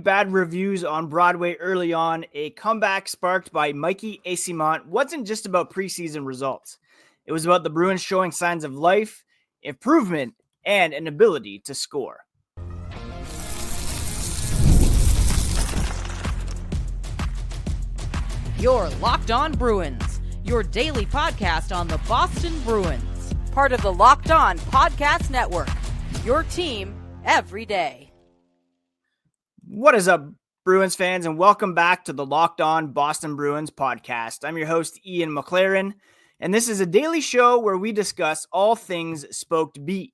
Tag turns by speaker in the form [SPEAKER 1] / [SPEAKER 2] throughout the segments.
[SPEAKER 1] Bad reviews on Broadway early on, a comeback sparked by Mikey Eyssimont wasn't just about preseason results. It was about the Bruins showing signs of life, improvement, and an ability to score.
[SPEAKER 2] You're Locked On Bruins, your daily podcast on the Boston Bruins. Part of the Locked On Podcast Network, your team every day.
[SPEAKER 1] What is up, Bruins fans, and welcome back to the Locked On Boston Bruins podcast. I'm your host, Ian McLaren, and this is a daily show where we discuss all things Spoked Beat.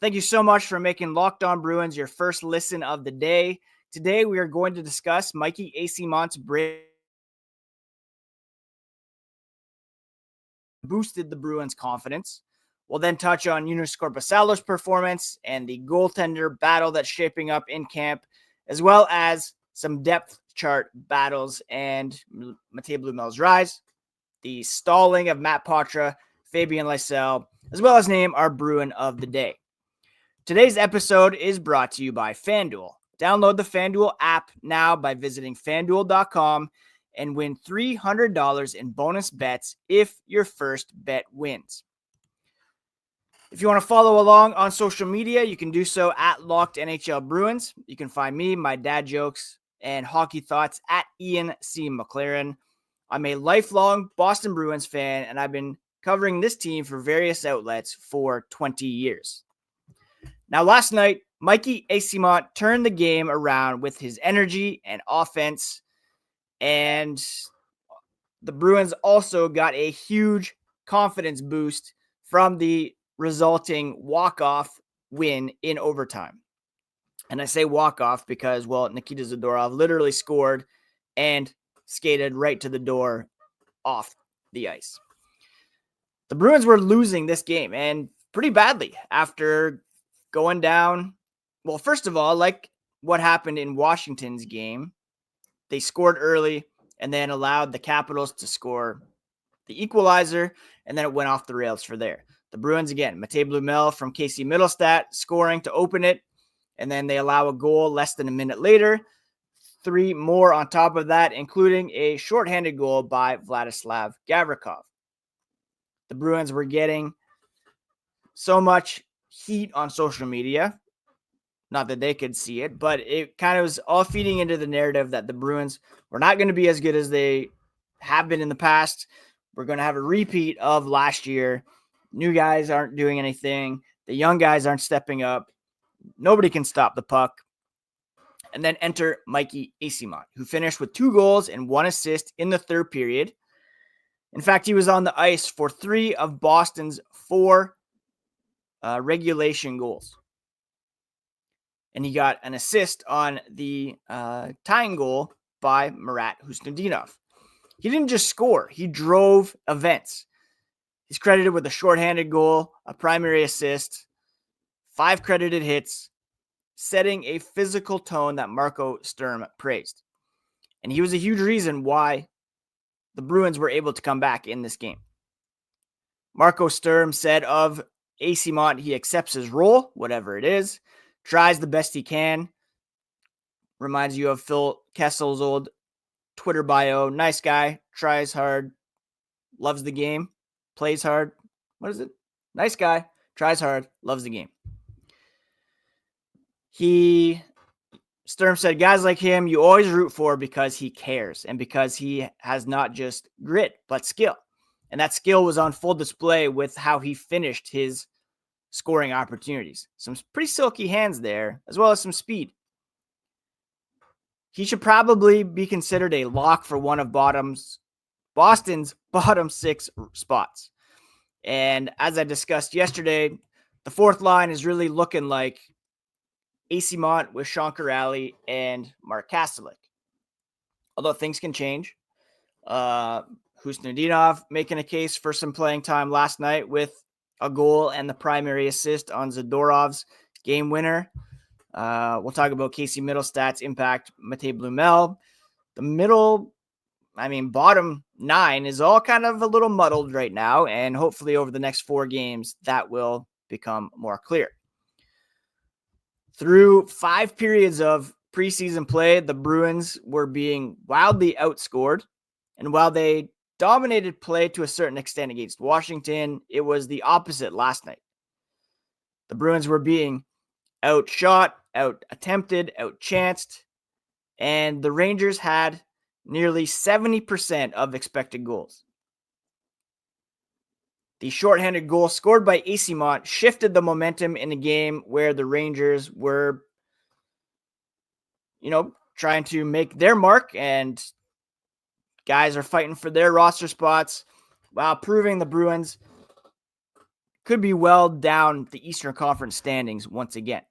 [SPEAKER 1] Thank you so much for making Locked On Bruins your first listen of the day. Today, we are going to discuss Mikey Eysimont's boosted the Bruins' confidence. We'll then touch on Joonas Korpisalo's performance and the goaltender battle that's shaping up in camp, as well as some depth chart battles and Matěj Blümel's rise, the stalling of Matt Poitras, Fabian Lysell, as well as name our Bruin of the day. Today's episode is brought to you by FanDuel. Download the FanDuel app now by visiting FanDuel.com and win $300 in bonus bets if your first bet wins. If you want to follow along on social media, you can do so at Locked NHL Bruins. You can find me, my dad jokes, and hockey thoughts at Ian C. McLaren. I'm a lifelong Boston Bruins fan, and I've been covering this team for various outlets for 20 years. Now, last night, Mikey Eyssimont turned the game around with his energy and offense, and the Bruins also got a huge confidence boost from the resulting walk-off win in overtime. And I say walk-off because, well, Nikita Zadorov literally scored and skated right to the door off the ice. The Bruins were losing this game, and pretty badly, after going down. Well, first of all, like what happened in Washington's game, they scored early and then allowed the Capitals to score the equalizer, and then it went off the rails for there. The Bruins, again, Matěj Blümel from KC Mittelstadt scoring to open it, and then they allow a goal less than a minute later. 3 more on top of that, including a shorthanded goal by Vladislav Gavrikov. The Bruins were getting so much heat on social media, not that they could see it, but it kind of was all feeding into the narrative that the Bruins were not going to be as good as they have been in the past. We're going to have a repeat of last year. New guys aren't doing anything. The young guys aren't stepping up. Nobody can stop the puck. And then enter Mikey Eyssimont, who finished with 2 goals and 1 assist in the third period. In fact, he was on the ice for 3 of Boston's 4 regulation goals. And he got an assist on the tying goal by Marat Khusnutdinov. He didn't just score. He drove events. He's credited with a shorthanded goal, a primary assist, 5 credited hits, setting a physical tone that Marco Sturm praised. And he was a huge reason why the Bruins were able to come back in this game. Marco Sturm said of Eyssimont, he accepts his role, whatever it is, tries the best he can. Reminds you of Phil Kessel's old Twitter bio. Nice guy, tries hard, loves the game. Plays hard. What is it? Nice guy. Tries hard. Loves the game. Sturm said, guys like him, you always root for because he cares and because he has not just grit, but skill. And that skill was on full display with how he finished his scoring opportunities. Some pretty silky hands there, as well as some speed. He should probably be considered a lock for one of Boston's bottom 6 spots. And as I discussed yesterday, the fourth line is really looking like Eyssimont with Sean Kuraly and Mark Kastelik. Although things can change. Khusnutdinov making a case for some playing time last night with a goal and the primary assist on Zadorov's game winner. We'll talk about KC Mittelstadt's impact, Matěj Blümel. The bottom 9 is all kind of a little muddled right now, and hopefully over the next 4 games, that will become more clear. Through 5 periods of preseason play, the Bruins were being wildly outscored. And while they dominated play to a certain extent against Washington, it was the opposite last night. The Bruins were being outshot, out-attempted, out-chanced, and the Rangers had nearly 70% of expected goals. The shorthanded goal scored by Eyssimont shifted the momentum in a game where the Rangers were, trying to make their mark, and guys are fighting for their roster spots while proving the Bruins could be well down the Eastern Conference standings once again.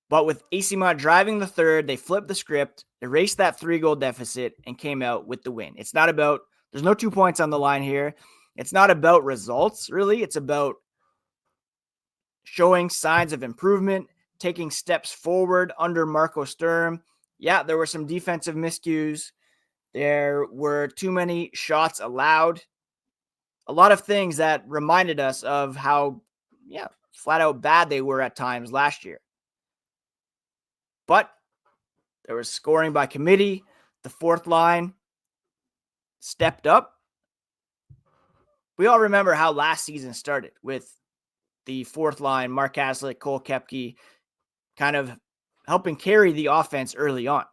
[SPEAKER 1] But with Eyssimont driving the third, they flipped the script, erased that 3-goal deficit, and came out with the win. It's not about, there's no 2 points on the line here. It's not about results, really. It's about showing signs of improvement, taking steps forward under Marco Sturm. Yeah, there were some defensive miscues. There were too many shots allowed. A lot of things that reminded us of how, flat out bad they were at times last year. But there was scoring by committee. The fourth line stepped up. We all remember how last season started with the fourth line, Mark Haslick, Cole Koepke, kind of helping carry the offense early on.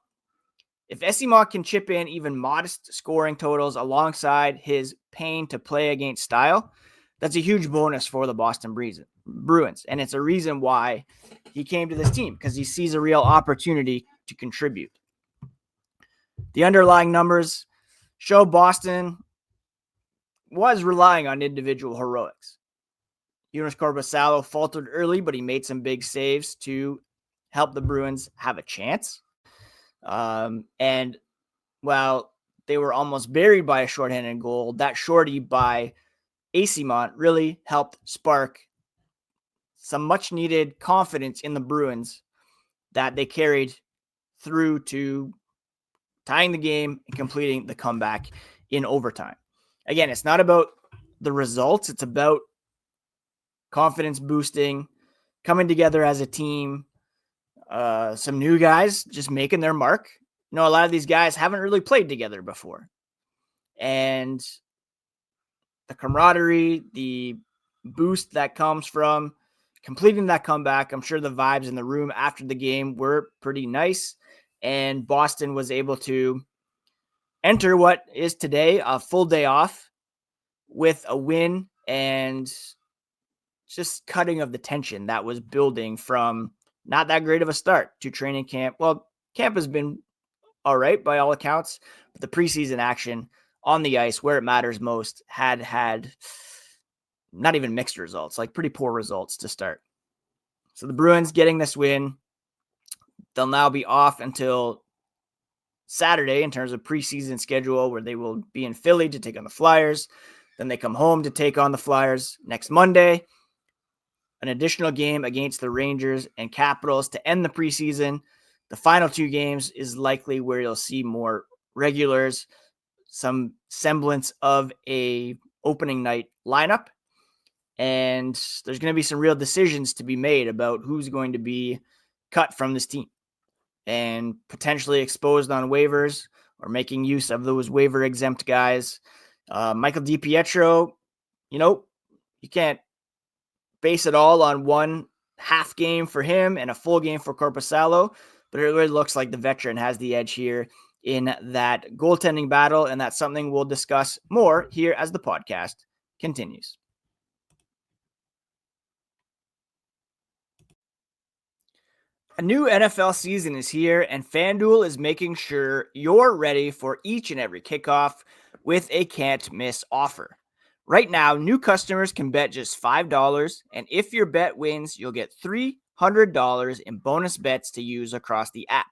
[SPEAKER 1] If Eyssimont can chip in even modest scoring totals alongside his pain to play against style, that's a huge bonus for the Boston Bruins. And it's a reason why he came to this team, because he sees a real opportunity to contribute. The underlying numbers show Boston was relying on individual heroics. Joonas Korpisalo faltered early, but he made some big saves to help the Bruins have a chance. And while they were almost buried by a shorthanded goal, that shorty by Eyssimont really helped spark some much needed confidence in the Bruins that they carried through to tying the game and completing the comeback in overtime. Again, it's not about the results. It's about confidence boosting, coming together as a team. Some new guys just making their mark. A lot of these guys haven't really played together before. And the camaraderie, the boost that comes from completing that comeback, I'm sure the vibes in the room after the game were pretty nice. And Boston was able to enter what is today a full day off with a win and just cutting of the tension that was building from not that great of a start to training camp. Well, camp has been all right by all accounts, but the preseason action on the ice where it matters most had not even mixed results, like pretty poor results to start. So the Bruins getting this win, they'll now be off until Saturday in terms of preseason schedule, where they will be in Philly to take on the Flyers. Then they come home to take on the Flyers next Monday. An additional game against the Rangers and Capitals to end the preseason. The final 2 games is likely where you'll see more regulars, some semblance of a opening night lineup. And there's going to be some real decisions to be made about who's going to be cut from this team and potentially exposed on waivers or making use of those waiver exempt guys. Michael DiPietro, you can't base it all on one half game for him and a full game for Korpisalo, but it really looks like the veteran has the edge here in that goaltending battle, and that's something we'll discuss more here as the podcast continues. A new NFL season is here, and FanDuel is making sure you're ready for each and every kickoff with a can't-miss offer. Right now, new customers can bet just $5, and if your bet wins, you'll get $300 in bonus bets to use across the app.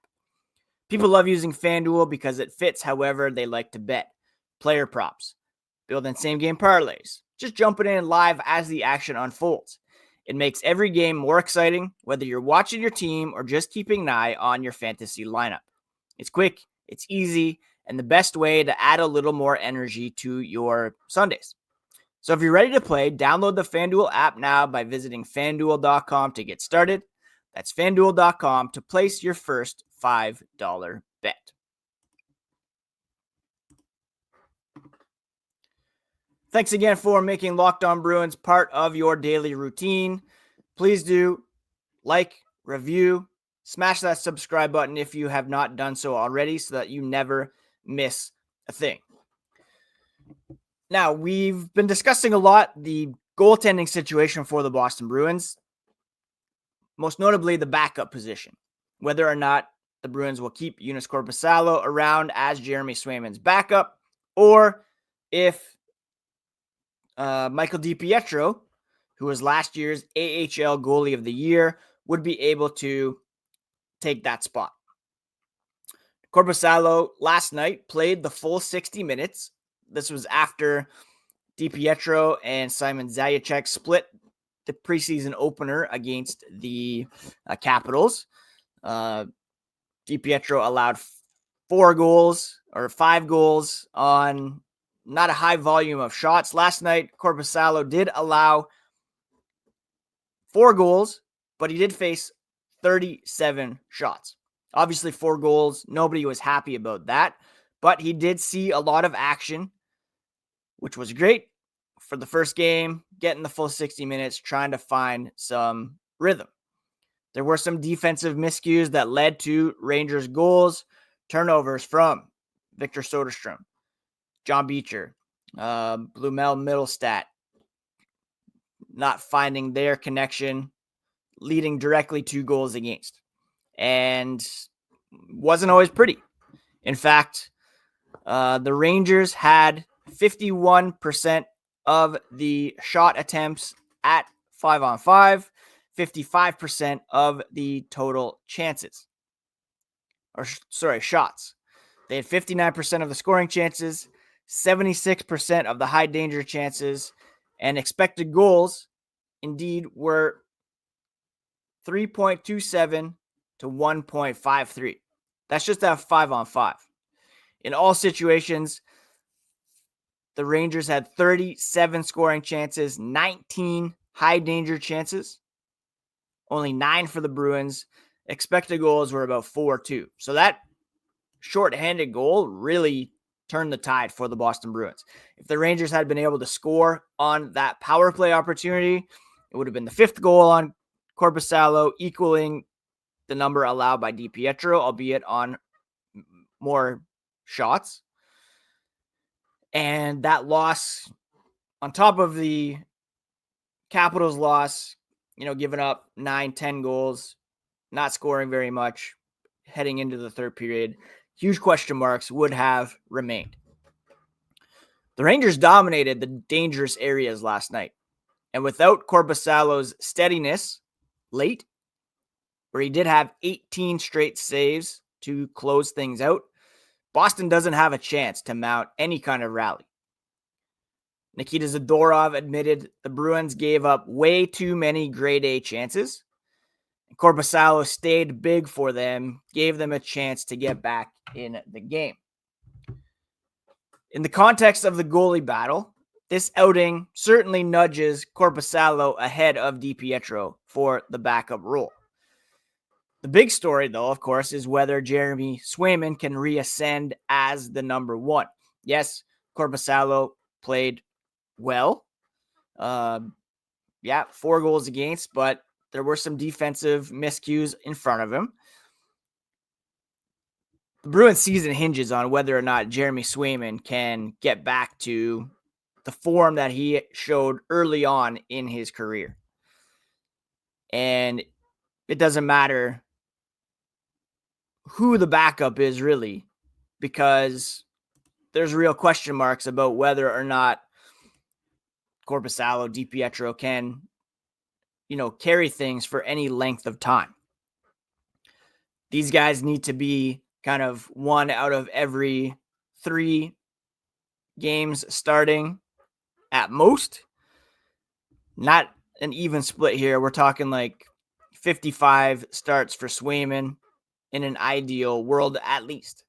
[SPEAKER 1] People love using FanDuel because it fits however they like to bet. Player props, building same-game parlays, just jumping in live as the action unfolds. It makes every game more exciting, whether you're watching your team or just keeping an eye on your fantasy lineup. It's quick, it's easy, and the best way to add a little more energy to your Sundays. So if you're ready to play, download the FanDuel app now by visiting FanDuel.com to get started. That's FanDuel.com to place your first $5 bet. Thanks again for making Locked On Bruins part of your daily routine. Please do like, review, smash that subscribe button if you have not done so already so that you never miss a thing. Now, we've been discussing a lot the goaltending situation for the Boston Bruins, most notably the backup position, whether or not the Bruins will keep Joonas Korpisalo around as Jeremy Swayman's backup, or if Michael DiPietro, who was last year's AHL Goalie of the Year, would be able to take that spot. Korpisalo last night played the full 60 minutes. This was after DiPietro and Simon Zajac split the preseason opener against the Capitals. DiPietro allowed 5 goals on not a high volume of shots. Last night, Korpisalo did allow 4 goals, but he did face 37 shots. Obviously, 4 goals. Nobody was happy about that, but he did see a lot of action, which was great for the first game, getting the full 60 minutes, trying to find some rhythm. There were some defensive miscues that led to Rangers goals, turnovers from Victor Soderstrom, John Beecher, Blümel, Mittelstadt, not finding their connection, leading directly to goals against. And wasn't always pretty. In fact, the Rangers had 51% of the shot attempts at 5-on-5, 55% of the total chances. Shots. They had 59% of the scoring chances, 76% of the high danger chances, and expected goals indeed were 3.27 to 1.53. That's just at 5-on-5. In all situations, the Rangers had 37 scoring chances, 19 high danger chances, only 9 for the Bruins. Expected goals were about 4-2. So that shorthanded goal really turned the tide for the Boston Bruins. If the Rangers had been able to score on that power play opportunity, it would have been the 5th goal on Korpisalo, equaling the number allowed by DiPietro, albeit on more shots. And that loss, on top of the Capitals loss, giving up 9-10 goals, not scoring very much, heading into the third period, huge question marks would have remained. The Rangers dominated the dangerous areas last night. And without Korpisalo's steadiness late, where he did have 18 straight saves to close things out, Boston doesn't have a chance to mount any kind of rally. Nikita Zadorov admitted the Bruins gave up way too many grade A chances. Korpisalo stayed big for them, gave them a chance to get back in the game. In the context of the goalie battle, this outing certainly nudges Korpisalo ahead of DiPietro for the backup role. The big story, though, of course, is whether Jeremy Swayman can reascend as the number 1. Yes, Korpisalo played well. 4 goals against, but there were some defensive miscues in front of him. The Bruins season hinges on whether or not Jeremy Swayman can get back to the form that he showed early on in his career. And it doesn't matter who the backup is, really, because there's real question marks about whether or not Korpisalo, DiPietro can, carry things for any length of time. These guys need to be kind of 1 out of every 3 games starting at most. Not an even split here. We're talking like 55 starts for Swayman in an ideal world at least.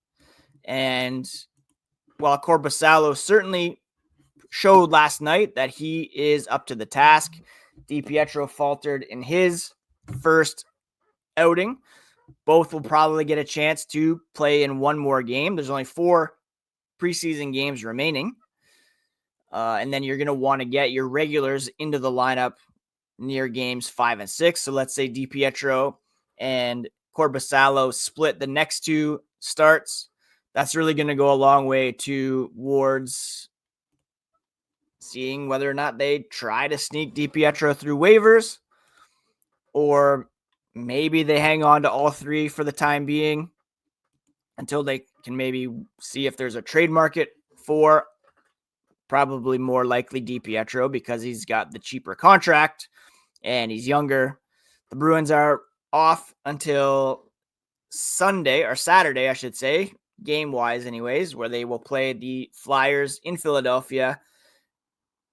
[SPEAKER 1] And while Korpisalo certainly showed last night that he is up to the task, DiPietro faltered in his first outing. Both will probably get a chance to play in one more game. There's only 4 preseason games remaining. And then you're going to want to get your regulars into the lineup near games 5 and 6. So let's say DiPietro and Korpisalo split the next 2 starts. That's really going to go a long way towards seeing whether or not they try to sneak DiPietro through waivers, or maybe they hang on to all 3 for the time being until they can maybe see if there's a trade market for probably more likely DiPietro because he's got the cheaper contract and he's younger. The Bruins are off until Sunday or Saturday, I should say, game-wise anyways, where they will play the Flyers in Philadelphia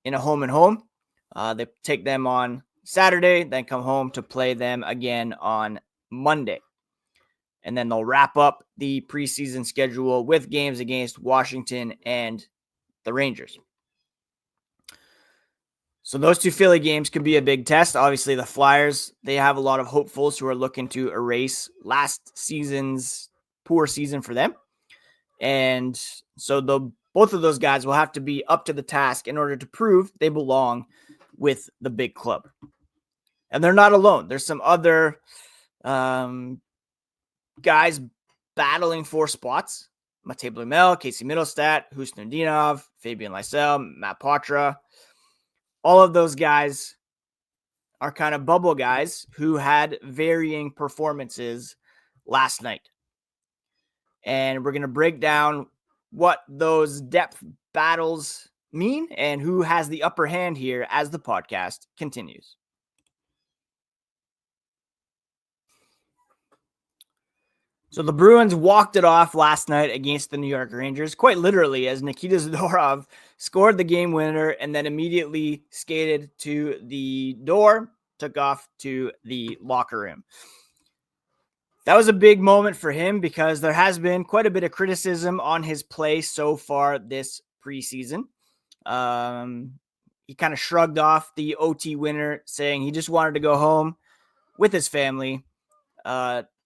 [SPEAKER 1] in a home and home. They take them on Saturday, then come home to play them again on Monday. And then they'll wrap up the preseason schedule with games against Washington and the Rangers. So those 2 Philly games could be a big test. Obviously, the Flyers, they have a lot of hopefuls who are looking to erase last season's poor season for them. And so both of those guys will have to be up to the task in order to prove they belong with the big club. And they're not alone. There's some other guys battling for spots. Matěj Blümel, Casey Mittelstadt, Khusnutdinov, Fabian Lysell, Matt Poitras. All of those guys are kind of bubble guys who had varying performances last night. And we're going to break down what those depth battles mean and who has the upper hand here as the podcast continues. So the Bruins walked it off last night against the New York Rangers, quite literally, as Nikita Zadorov scored the game winner and then immediately skated to the door, took off to the locker room. That was a big moment for him because there has been quite a bit of criticism on his play so far this preseason. He kind of shrugged off the OT winner, saying he just wanted to go home with his family.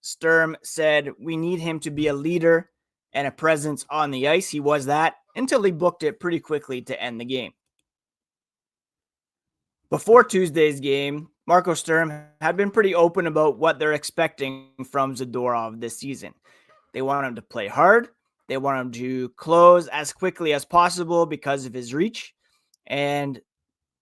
[SPEAKER 1] Sturm said, "We need him to be a leader and a presence on the ice." He was that until he booked it pretty quickly to end the game. Before Tuesday's game, Marco Sturm had been pretty open about what they're expecting from Zadorov this season. They want him to play hard. They want him to close as quickly as possible because of his reach. And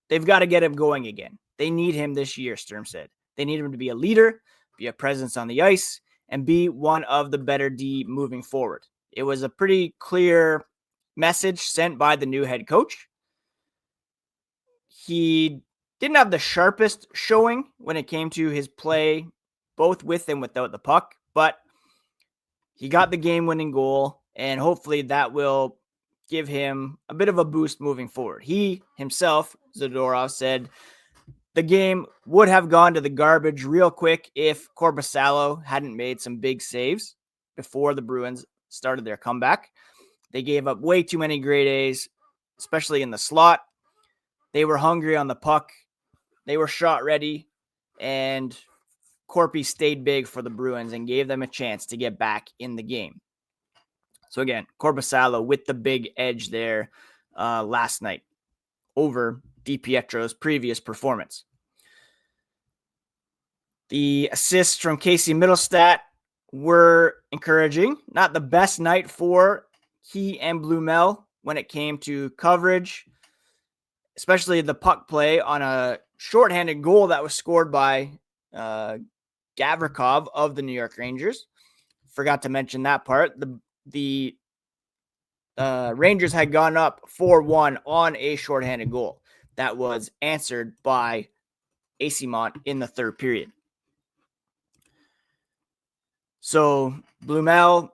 [SPEAKER 1] they've got to get him going again. They need him this year, Sturm said. They need him to be a leader, be a presence on the ice, and be one of the better D moving forward. It was a pretty clear message sent by the new head coach. He didn't have the sharpest showing when it came to his play, both with and without the puck, but he got the game-winning goal, and hopefully that will give him a bit of a boost moving forward. He himself, Zadorov, said the game would have gone to the garbage real quick if Korpisalo hadn't made some big saves before the Bruins started their comeback. They gave up way too many grade A's, especially in the slot. They were hungry on the puck. They were shot ready, and Korpi stayed big for the Bruins and gave them a chance to get back in the game. So again, Korpisalo with the big edge there last night over DiPietro's previous performance. The assists from Casey Mittelstadt were encouraging. Not the best night for he and Blümel when it came to coverage, especially the puck play on a shorthanded goal that was scored by Gavrikov of the New York Rangers. Forgot to mention that part. The Rangers had gone up 4-1 on a shorthanded goal that was answered by Eyssimont in the third period. So Blümel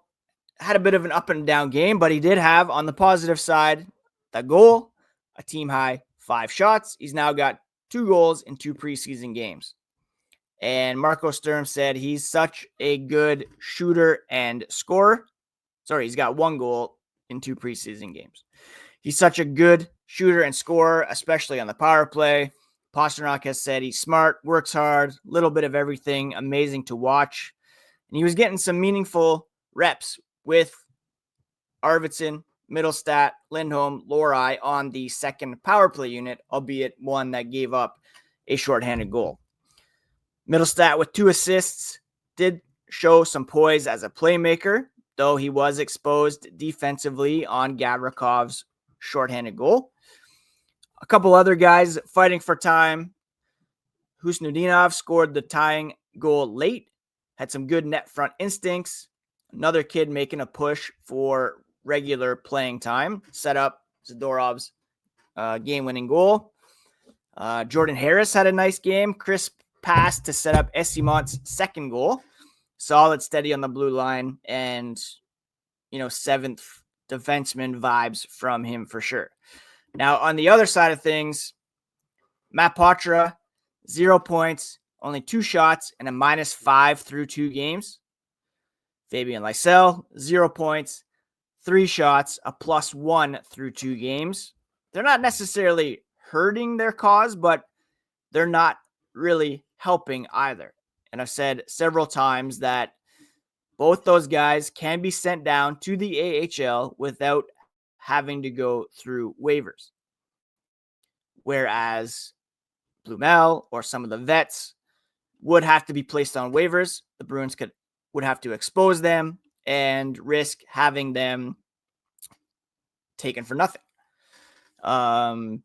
[SPEAKER 1] had a bit of an up and down game, but he did have, on the positive side, the goal, a team high 5 shots. He's now got 2 goals in 2 preseason games. And Marco Sturm said he's such a good shooter and scorer. Sorry, he's got 1 goal in 2 preseason games. He's such a good shooter and scorer, especially on the power play. Pasternak has said he's smart, works hard, a little bit of everything, amazing to watch. And he was getting some meaningful reps with Arvidsson, Mittelstadt, Lindholm, Lohrei on the second power play unit, albeit one that gave up a shorthanded goal. Mittelstadt with 2 assists did show some poise as a playmaker, though he was exposed defensively on Gavrikov's shorthanded goal. A couple other guys fighting for time. Khusnutdinov scored the tying goal late, had some good net front instincts. Another kid making a push for regular playing time, set up Zadorov's game-winning goal. Jordan Harris had a nice game, crisp pass to set up Eysimont's second goal. Solid, steady on the blue line, and, seventh defenseman vibes from him for sure. Now, on the other side of things, Matt Poitras, 0 points, only 2 shots, and a -5 through 2 games. Fabian Lysell, 0 points, 3 shots, a +1 through 2 games. They're not necessarily hurting their cause, but they're not really helping either. And I've said several times that both those guys can be sent down to the AHL without having to go through waivers. Whereas Blümel or some of the vets would have to be placed on waivers. The Bruins would have to expose them and risk having them taken for nothing. Guy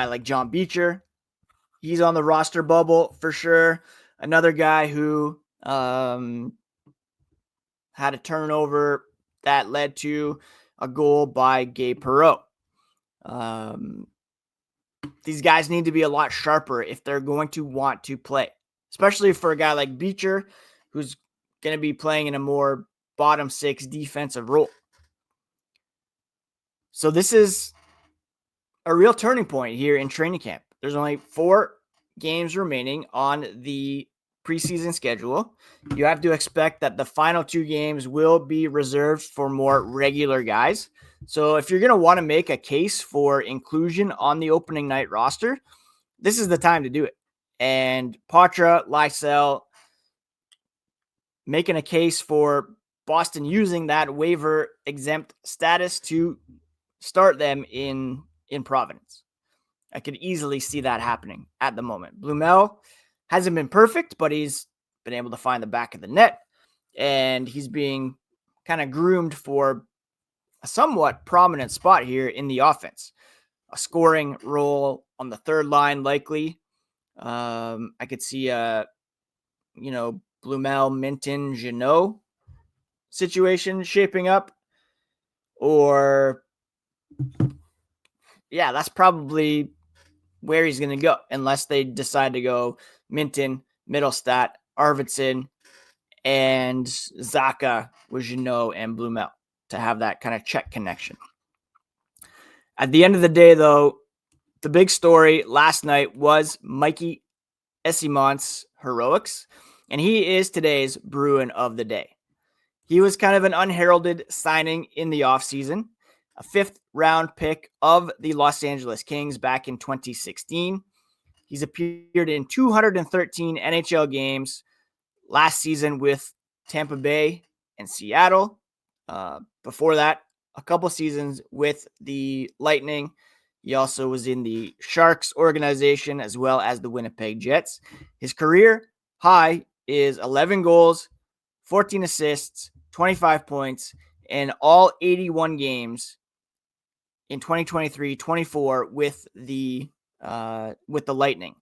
[SPEAKER 1] like John Beecher, he's on the roster bubble for sure. Another guy who had a turnover that led to a goal by Gabe Perreault. These guys need to be a lot sharper if they're going to want to play, especially for a guy like Beecher, who's going to be playing in a more bottom 6 defensive role. So this is a real turning point here in training camp. There's only 4 games remaining on the preseason schedule. You have to expect that the final 2 games will be reserved for more regular guys. So if you're going to want to make a case for inclusion on the opening night roster, this is the time to do it. And Poitras, Lysell, making a case for Boston using that waiver exempt status to start them in Providence. I could easily see that happening at the moment. Blümel hasn't been perfect, but he's been able to find the back of the net, and he's being kind of groomed for a somewhat prominent spot here in the offense. A scoring role on the third line, likely. I could see a, Blümel, Minton, Jeannot situation shaping up. Or, yeah, that's probably where he's going to go, unless they decide to go Minton, Mittelstadt, Arvidsson, and Zacha with Jeannot and Blümel to have that kind of check connection. At the end of the day, though, the big story last night was Mikey Eysimont's heroics, and he is today's Bruin of the day. He was kind of an unheralded signing in the offseason, a 5th-round pick of the Los Angeles Kings back in 2016. He's appeared in 213 NHL games last season with Tampa Bay and Seattle. Before that, a couple seasons with the Lightning. He also was in the Sharks organization as well as the Winnipeg Jets. His career high is 11 goals, 14 assists, 25 points in all 81 games in 2023-24 with the Lightning.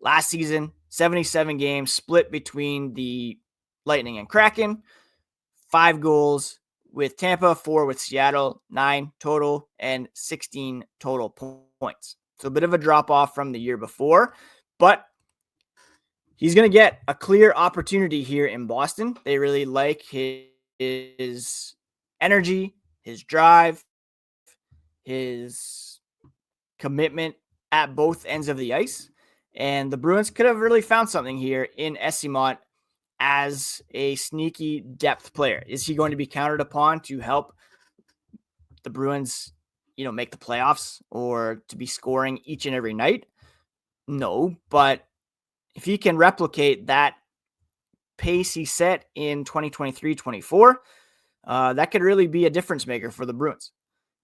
[SPEAKER 1] Last season, 77 games split between the Lightning and Kraken, 5 goals with Tampa, 4 with Seattle, 9 total, and 16 total points. So a bit of a drop-off from the year before, but he's going to get a clear opportunity here in Boston. They really like his energy, his drive, his commitment at both ends of the ice. And the Bruins could have really found something here in Eyssimont as a sneaky depth player. Is he going to be counted upon to help the Bruins make the playoffs or to be scoring each and every night. No, but if he can replicate that pace he set in 2023-24, that could really be a difference maker for the Bruins.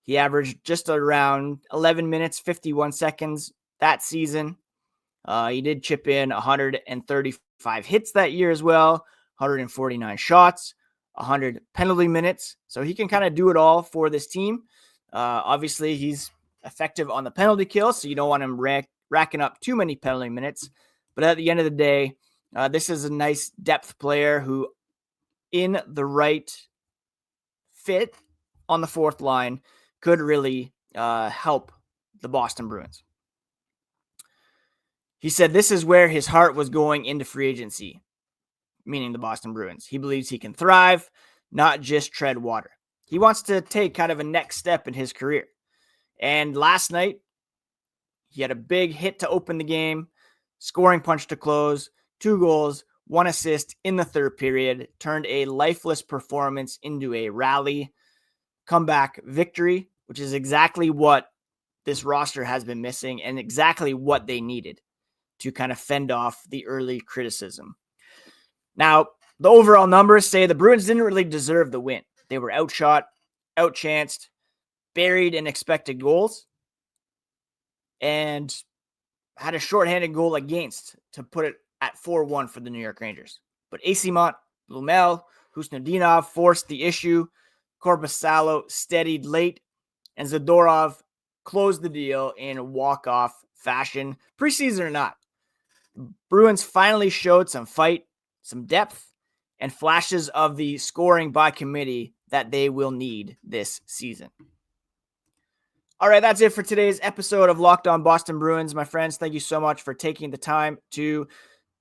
[SPEAKER 1] He averaged just around 11 minutes, 51 seconds that season. He did chip in 135 hits that year as well, 149 shots, 100 penalty minutes. So he can kind of do it all for this team. Obviously, he's effective on the penalty kill, so you don't want him racking up too many penalty minutes. But at the end of the day, this is a nice depth player who, in the right fit on the fourth line, could really help the Boston Bruins. He said this is where his heart was going into free agency, meaning the Boston Bruins. He believes he can thrive, not just tread water. He wants to take kind of a next step in his career. And last night, he had a big hit to open the game, scoring punch to close, 2 goals, 1 assist in the third period, turned a lifeless performance into a rally comeback victory, which is exactly what this roster has been missing and exactly what they needed to kind of fend off the early criticism. Now, the overall numbers say the Bruins didn't really deserve the win. They were outshot, outchanced, buried in expected goals, and had a shorthanded goal against to put it at 4-1 for the New York Rangers. But Eyssimont, Blümel, Khusnutdinov forced the issue. Korpisalo steadied late, and Zadorov closed the deal in walk-off fashion. Preseason or not, Bruins finally showed some fight, some depth, and flashes of the scoring by committee that they will need this season. All right, that's it for today's episode of Locked On Boston Bruins. My friends, thank you so much for taking the time to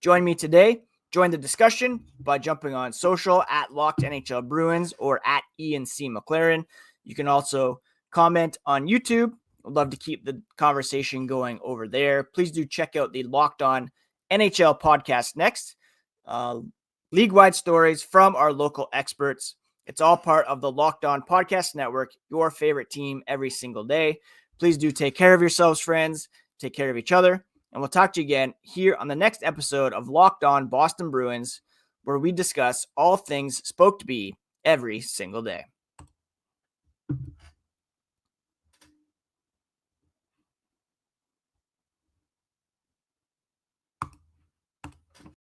[SPEAKER 1] join me today. Join the discussion by jumping on social at Locked NHL Bruins or at Ian C. McLaren. You can also comment on YouTube. I'd love to keep the conversation going over there. Please do check out the Locked On NHL podcast next. League-wide stories from our local experts. It's all part of the Locked On Podcast Network, your favorite team every single day. Please do take care of yourselves, friends. Take care of each other. And we'll talk to you again here on the next episode of Locked On Boston Bruins, where we discuss all things spoke to be every single day.